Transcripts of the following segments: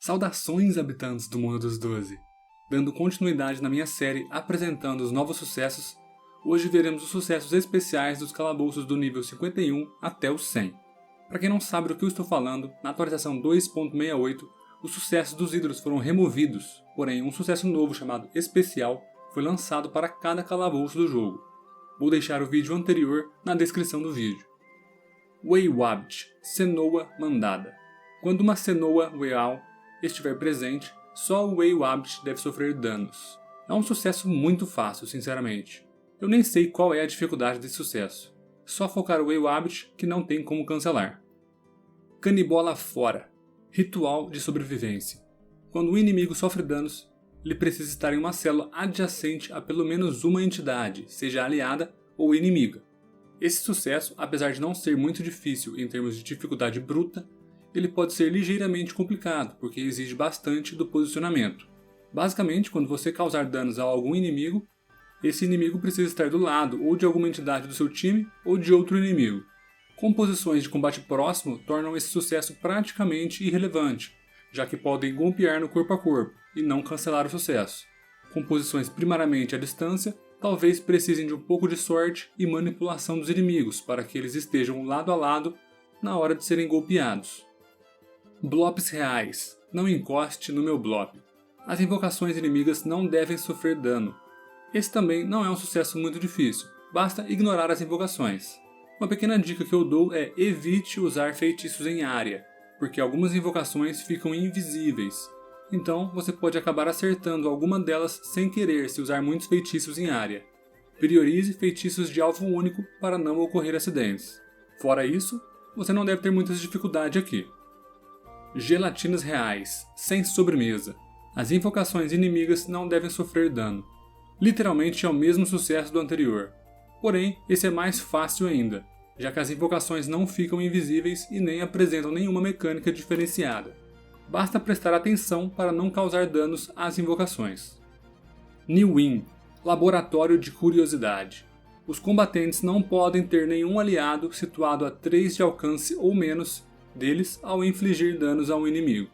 Saudações, habitantes do Mundo dos Doze! Dando continuidade na minha série apresentando os novos sucessos, hoje veremos os sucessos especiais dos calabouços do nível 51 até o 100. Para quem não sabe do que eu estou falando, na atualização 2.68, os sucessos dos ídolos foram removidos, porém um sucesso novo chamado Especial foi lançado para cada calabouço do jogo. Vou deixar o vídeo anterior na descrição do vídeo. Weywabbit, Cenoa Mandada. Quando uma Cenoa Weal estiver presente, só o Weywabbit deve sofrer danos. É um sucesso muito fácil, sinceramente. Eu nem sei qual é a dificuldade desse sucesso. Só focar o Weywabbit que não tem como cancelar. Canibola Fora. Ritual de sobrevivência. Quando o inimigo sofre danos, ele precisa estar em uma célula adjacente a pelo menos uma entidade, seja aliada ou inimiga. Esse sucesso, apesar de não ser muito difícil em termos de dificuldade bruta, ele pode ser ligeiramente complicado, porque exige bastante do posicionamento. Basicamente, quando você causar danos a algum inimigo, esse inimigo precisa estar do lado ou de alguma entidade do seu time ou de outro inimigo. Composições de combate próximo tornam esse sucesso praticamente irrelevante, já que podem golpear no corpo a corpo e não cancelar o sucesso. Composições primariamente à distância talvez precisem de um pouco de sorte e manipulação dos inimigos para que eles estejam lado a lado na hora de serem golpeados. Blops reais. Não encoste no meu blop. As invocações inimigas não devem sofrer dano. Esse também não é um sucesso muito difícil, basta ignorar as invocações. Uma pequena dica que eu dou é evite usar feitiços em área, porque algumas invocações ficam invisíveis. Então você pode acabar acertando alguma delas sem querer se usar muitos feitiços em área. Priorize feitiços de alvo único para não ocorrer acidentes. Fora isso, você não deve ter muitas dificuldades aqui. Gelatinas reais, sem sobremesa. As invocações inimigas não devem sofrer dano. Literalmente é o mesmo sucesso do anterior. Porém, esse é mais fácil ainda, já que as invocações não ficam invisíveis e nem apresentam nenhuma mecânica diferenciada. Basta prestar atenção para não causar danos às invocações. New Win, Laboratório de Curiosidade. Os combatentes não podem ter nenhum aliado situado a 3 de alcance ou menos deles ao infligir danos a um inimigo.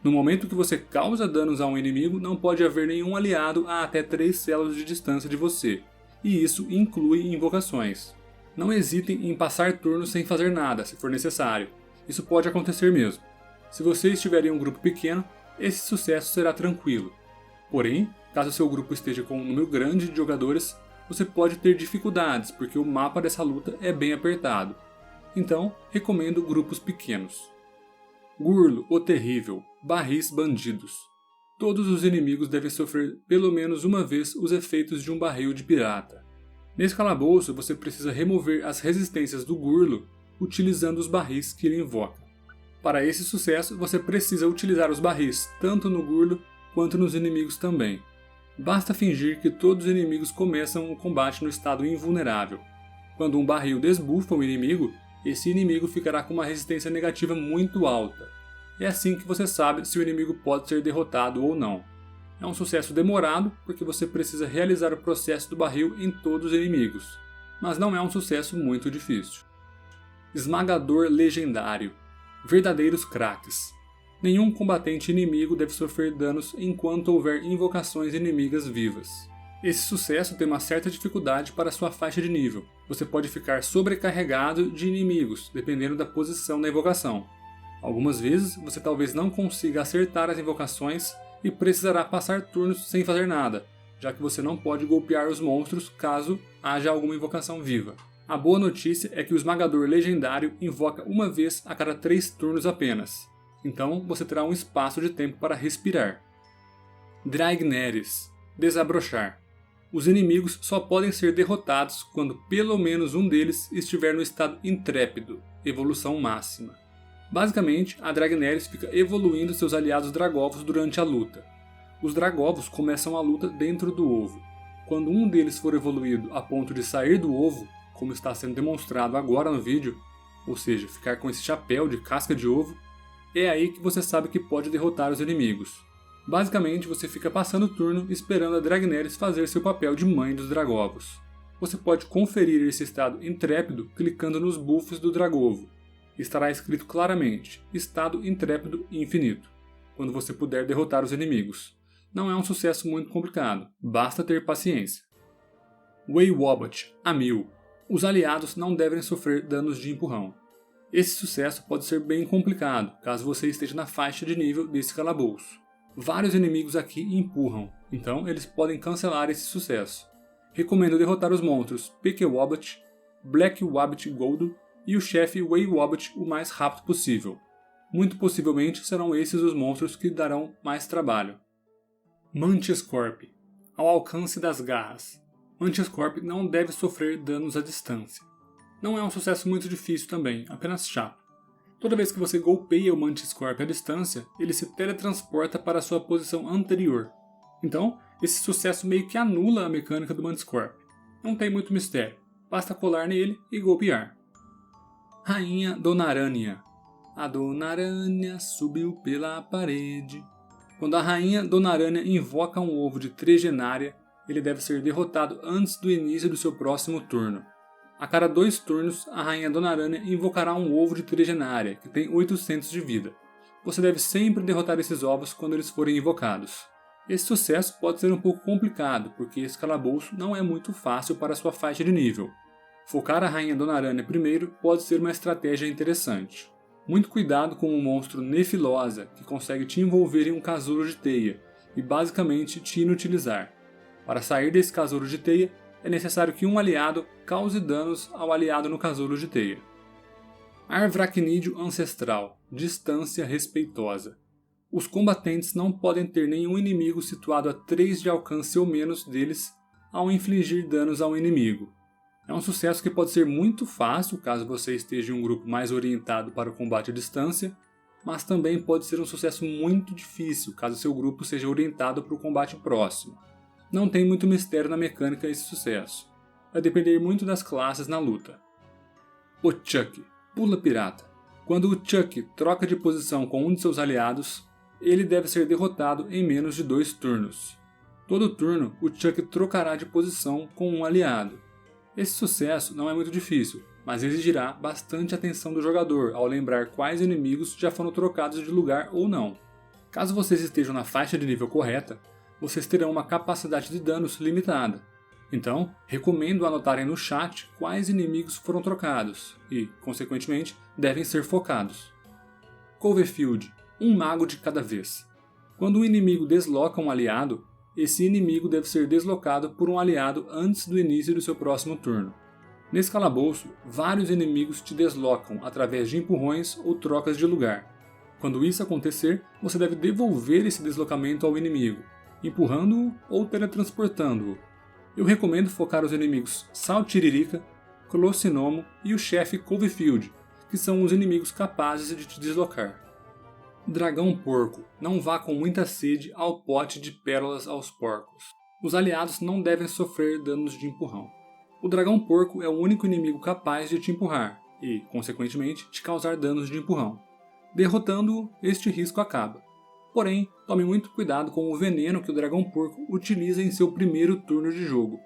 No momento que você causa danos a um inimigo, não pode haver nenhum aliado a até 3 células de distância de você, e isso inclui invocações. Não hesitem em passar turnos sem fazer nada, se for necessário. Isso pode acontecer mesmo. Se você estiver em um grupo pequeno, esse sucesso será tranquilo. Porém, caso seu grupo esteja com um número grande de jogadores, você pode ter dificuldades, porque o mapa dessa luta é bem apertado. Então, recomendo grupos pequenos. Gurlo, o Terrível, Barris Bandidos. Todos os inimigos devem sofrer pelo menos uma vez os efeitos de um barril de pirata. Nesse calabouço, você precisa remover as resistências do Gurlo utilizando os barris que ele invoca. Para esse sucesso, você precisa utilizar os barris tanto no Gurlo quanto nos inimigos também. Basta fingir que todos os inimigos começam o combate no estado invulnerável. Quando um barril desbufa o inimigo, esse inimigo ficará com uma resistência negativa muito alta. É assim que você sabe se o inimigo pode ser derrotado ou não. É um sucesso demorado, porque você precisa realizar o processo do barril em todos os inimigos, mas não é um sucesso muito difícil. Esmagador Legendário, Verdadeiros Craques. Nenhum combatente inimigo deve sofrer danos enquanto houver invocações inimigas vivas. Esse sucesso tem uma certa dificuldade para sua faixa de nível. Você pode ficar sobrecarregado de inimigos, dependendo da posição da invocação. Algumas vezes você talvez não consiga acertar as invocações e precisará passar turnos sem fazer nada, já que você não pode golpear os monstros caso haja alguma invocação viva. A boa notícia é que o Esmagador Legendário invoca uma vez a cada 3 turnos apenas, então você terá um espaço de tempo para respirar. Draigneris, Desabrochar. Os inimigos só podem ser derrotados quando pelo menos um deles estiver no estado intrépido, evolução máxima. Basicamente, a Draigneris fica evoluindo seus aliados Dragovos durante a luta. Os Dragovos começam a luta dentro do ovo. Quando um deles for evoluído a ponto de sair do ovo, como está sendo demonstrado agora no vídeo, ou seja, ficar com esse chapéu de casca de ovo, é aí que você sabe que pode derrotar os inimigos. Basicamente, você fica passando o turno esperando a Draigneris fazer seu papel de mãe dos Dragovos. Você pode conferir esse estado intrépido clicando nos buffs do Dragovo. Estará escrito claramente, estado intrépido infinito. quando você puder derrotar os inimigos. Não é um sucesso muito complicado, basta ter paciência. Way Wobbat, a 1000. Os aliados não devem sofrer danos de empurrão. Esse sucesso pode ser bem complicado, caso você esteja na faixa de nível desse calabouço. Vários inimigos aqui empurram, então eles podem cancelar esse sucesso. Recomendo derrotar os monstros PQ Wobbat, Black Wobbat Goldo e o chefe Way Wobbat o mais rápido possível. Muito possivelmente serão esses os monstros que darão mais trabalho. Mantis Corp, ao alcance das garras. Mantis Corp não deve sofrer danos à distância. Não é um sucesso muito difícil também, apenas chato. Toda vez que você golpeia o Mantis Corp à distância, ele se teletransporta para a sua posição anterior. Então, esse sucesso meio que anula a mecânica do Mantis Corp. Não tem muito mistério, basta colar nele e golpear. Rainha Donarânia. A Donarânia subiu pela parede. Quando a Rainha Donarânia invoca um ovo de Tregenária, ele deve ser derrotado antes do início do seu próximo turno. A cada 2 turnos, a Rainha Donarânia invocará um ovo de Tregenária, que tem 800 de vida. Você deve sempre derrotar esses ovos quando eles forem invocados. Esse sucesso pode ser um pouco complicado, porque esse calabouço não é muito fácil para sua faixa de nível. Focar a Rainha Donarânia primeiro pode ser uma estratégia interessante. Muito cuidado com o monstro Nefilosa, que consegue te envolver em um casulo de teia, e basicamente te inutilizar. Para sair desse casulo de teia, é necessário que um aliado cause danos ao aliado no casulo de teia. Arvracnídeo Ancestral, distância respeitosa. Os combatentes não podem ter nenhum inimigo situado a 3 de alcance ou menos deles ao infligir danos ao inimigo. É um sucesso que pode ser muito fácil caso você esteja em um grupo mais orientado para o combate à distância, mas também pode ser um sucesso muito difícil caso seu grupo seja orientado para o combate próximo. Não tem muito mistério na mecânica esse sucesso. Vai depender muito das classes na luta. O Chuck, Pula Pirata. Quando o Chuck troca de posição com um de seus aliados, ele deve ser derrotado em menos de 2 turnos. Todo turno, o Chuck trocará de posição com um aliado. Esse sucesso não é muito difícil, mas exigirá bastante atenção do jogador ao lembrar quais inimigos já foram trocados de lugar ou não. Caso vocês estejam na faixa de nível correta, vocês terão uma capacidade de danos limitada. Então, recomendo anotarem no chat quais inimigos foram trocados e, consequentemente, devem ser focados. Cloverfield, um mago de cada vez. Quando um inimigo desloca um aliado, esse inimigo deve ser deslocado por um aliado antes do início do seu próximo turno. Nesse calabouço, vários inimigos te deslocam através de empurrões ou trocas de lugar. Quando isso acontecer, você deve devolver esse deslocamento ao inimigo, empurrando-o ou teletransportando-o. Eu recomendo focar os inimigos Saltiririca, Colossinomo e o chefe Cloverfield, que são os inimigos capazes de te deslocar. Dragão Porco, não vá com muita sede ao pote de pérolas aos porcos. Os aliados não devem sofrer danos de empurrão. O Dragão Porco é o único inimigo capaz de te empurrar e, consequentemente, te causar danos de empurrão. Derrotando-o, este risco acaba. Porém, tome muito cuidado com o veneno que o Dragão Porco utiliza em seu primeiro turno de jogo.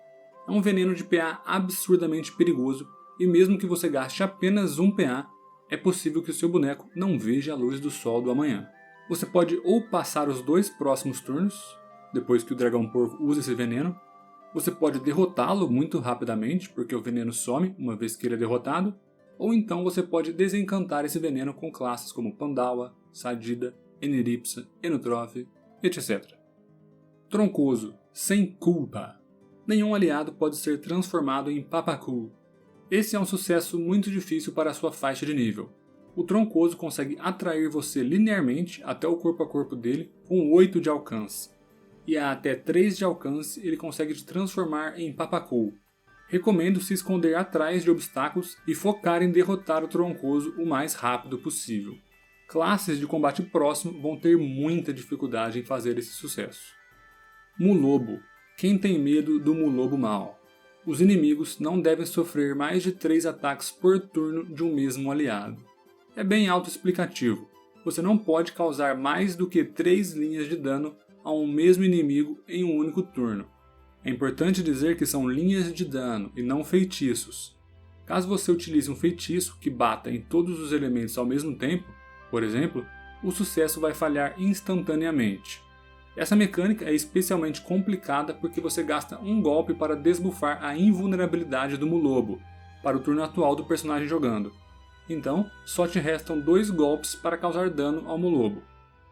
É um veneno de PA absurdamente perigoso e mesmo que você gaste apenas um PA, é possível que o seu boneco não veja a luz do sol do amanhã. Você pode ou passar os 2 próximos turnos, depois que o Dragão Porco usa esse veneno, você pode derrotá-lo muito rapidamente, porque o veneno some uma vez que ele é derrotado, ou então você pode desencantar esse veneno com classes como Pandawa, Sadida, Eneripsa, Enotrofe, etc. Troncoso, sem culpa. Nenhum aliado pode ser transformado em Papacu. Esse é um sucesso muito difícil para a sua faixa de nível. O Troncoso consegue atrair você linearmente até o corpo a corpo dele com 8 de alcance. E a até 3 de alcance ele consegue te transformar em Papacu. Recomendo se esconder atrás de obstáculos e focar em derrotar o Troncoso o mais rápido possível. Classes de combate próximo vão ter muita dificuldade em fazer esse sucesso. Mulobo. Quem tem medo do Mulobo mal? Os inimigos não devem sofrer mais de 3 ataques por turno de um mesmo aliado. É bem autoexplicativo. Você não pode causar mais do que 3 linhas de dano a um mesmo inimigo em um único turno. É importante dizer que são linhas de dano e não feitiços. Caso você utilize um feitiço que bata em todos os elementos ao mesmo tempo, por exemplo, o sucesso vai falhar instantaneamente. Essa mecânica é especialmente complicada porque você gasta um golpe para desbufar a invulnerabilidade do Mulobo, para o turno atual do personagem jogando. Então, só te restam 2 golpes para causar dano ao Mulobo.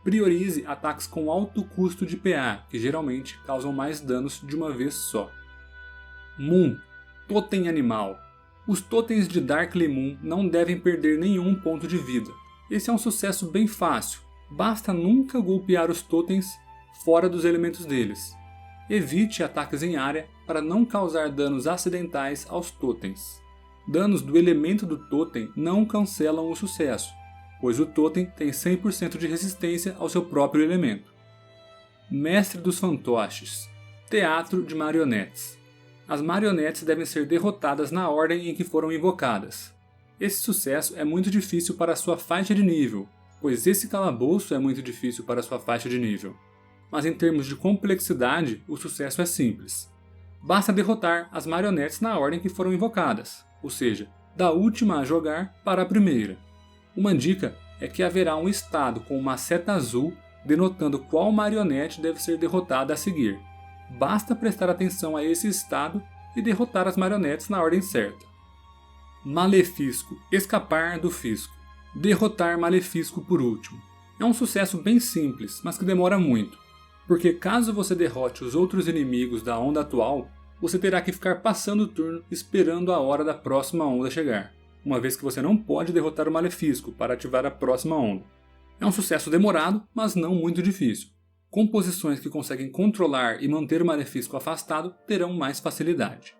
Priorize ataques com alto custo de PA, que geralmente causam mais danos de uma vez só. Moon, Totem Animal. Os totens de Darkly Moon não devem perder nenhum ponto de vida. Esse é um sucesso bem fácil, basta nunca golpear os totens fora dos elementos deles. Evite ataques em área para não causar danos acidentais aos totens. Danos do elemento do totem não cancelam o sucesso, pois o totem tem 100% de resistência ao seu próprio elemento. Mestre dos Fantoches, Teatro de Marionetes. As marionetes devem ser derrotadas na ordem em que foram invocadas. Esse sucesso é muito difícil para a sua faixa de nível, pois esse calabouço é muito difícil para a sua faixa de nível. Mas em termos de complexidade, o sucesso é simples. Basta derrotar as marionetes na ordem que foram invocadas, ou seja, da última a jogar para a primeira. Uma dica é que haverá um estado com uma seta azul denotando qual marionete deve ser derrotada a seguir. Basta prestar atenção a esse estado e derrotar as marionetes na ordem certa. Malefisco, Escapar do Fisco. Derrotar Malefisco por último. É um sucesso bem simples, mas que demora muito, porque caso você derrote os outros inimigos da onda atual, você terá que ficar passando o turno esperando a hora da próxima onda chegar, uma vez que você não pode derrotar o Malefisco para ativar a próxima onda. É um sucesso demorado, mas não muito difícil. Composições que conseguem controlar e manter o Malefisco afastado terão mais facilidade.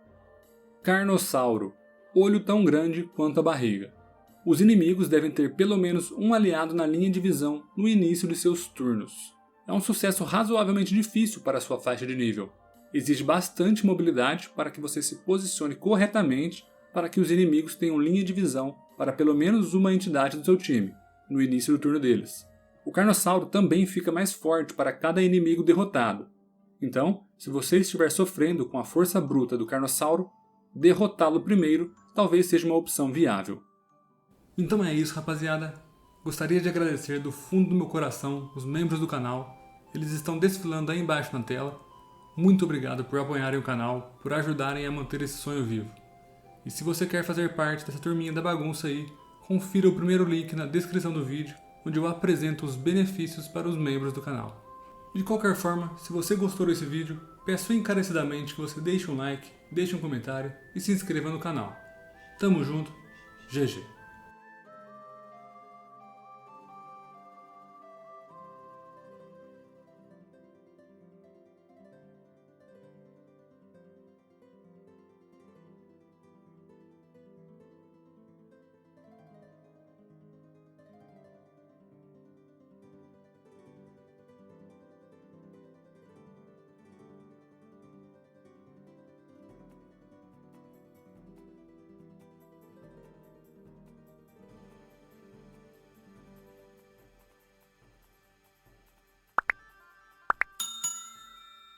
Carnossauro, Olho tão grande quanto a barriga. Os inimigos devem ter pelo menos um aliado na linha de visão no início de seus turnos. É um sucesso razoavelmente difícil para a sua faixa de nível. Exige bastante mobilidade para que você se posicione corretamente para que os inimigos tenham linha de visão para pelo menos uma entidade do seu time, no início do turno deles. O Carnossauro também fica mais forte para cada inimigo derrotado. Então, se você estiver sofrendo com a força bruta do Carnossauro, derrotá-lo primeiro talvez seja uma opção viável. Então é isso, rapaziada. Gostaria de agradecer do fundo do meu coração os membros do canal. Eles estão desfilando aí embaixo na tela. Muito obrigado por apoiarem o canal, por ajudarem a manter esse sonho vivo. E se você quer fazer parte dessa turminha da bagunça aí, confira o primeiro link na descrição do vídeo, onde eu apresento os benefícios para os membros do canal. De qualquer forma, se você gostou desse vídeo, peço encarecidamente que você deixe um like, deixe um comentário e se inscreva no canal. Tamo junto, GG.